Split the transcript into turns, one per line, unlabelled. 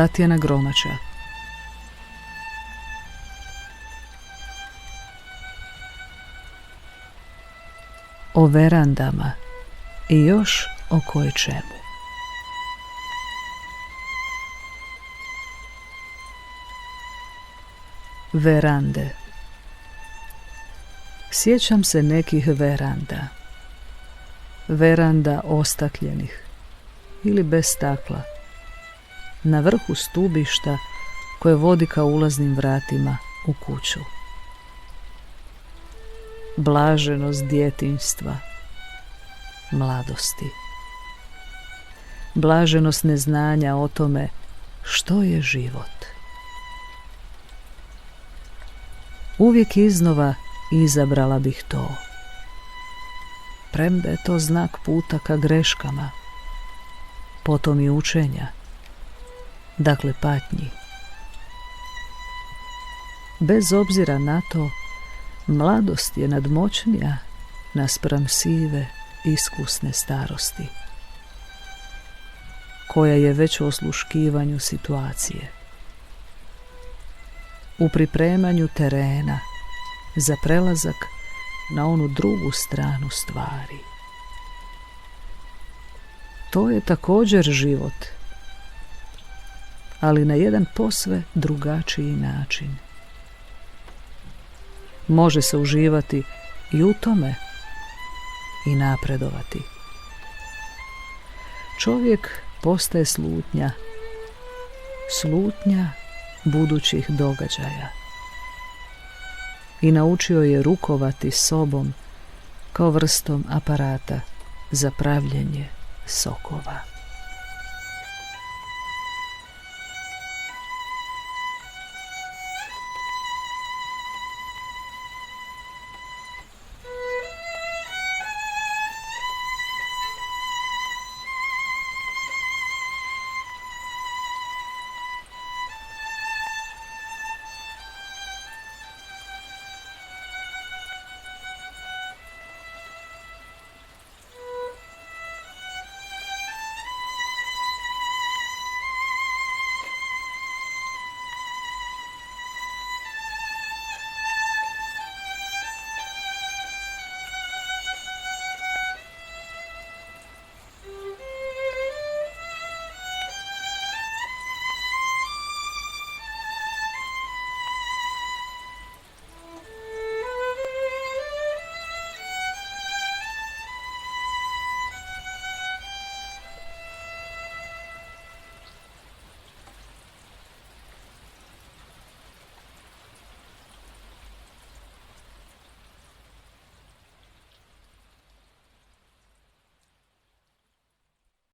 Tatjana Gromača. O verandama i još o koječemu. Verande. Sjećam se nekih veranda. Veranda ostakljenih ili bez stakla, na vrhu stubišta koje vodi ka ulaznim vratima u kuću. Blaženost djetinjstva, mladosti. Blaženost neznanja o tome što je život. Uvijek iznova izabrala bih to, premda je to znak puta ka greškama, potom i učenja, dakle patnji. Bez obzira na to, mladost je nadmoćnija naspram sive, iskusne starosti, koja je već u osluškivanju situacije, u pripremanju terena za prelazak na onu drugu stranu stvari. To je također život, ali na jedan posve drugačiji način. Može se uživati i u tome i napredovati. Čovjek postaje slutnja, slutnja budućih događaja, i naučio je rukovati sobom kao vrstom aparata za pravljenje sokova.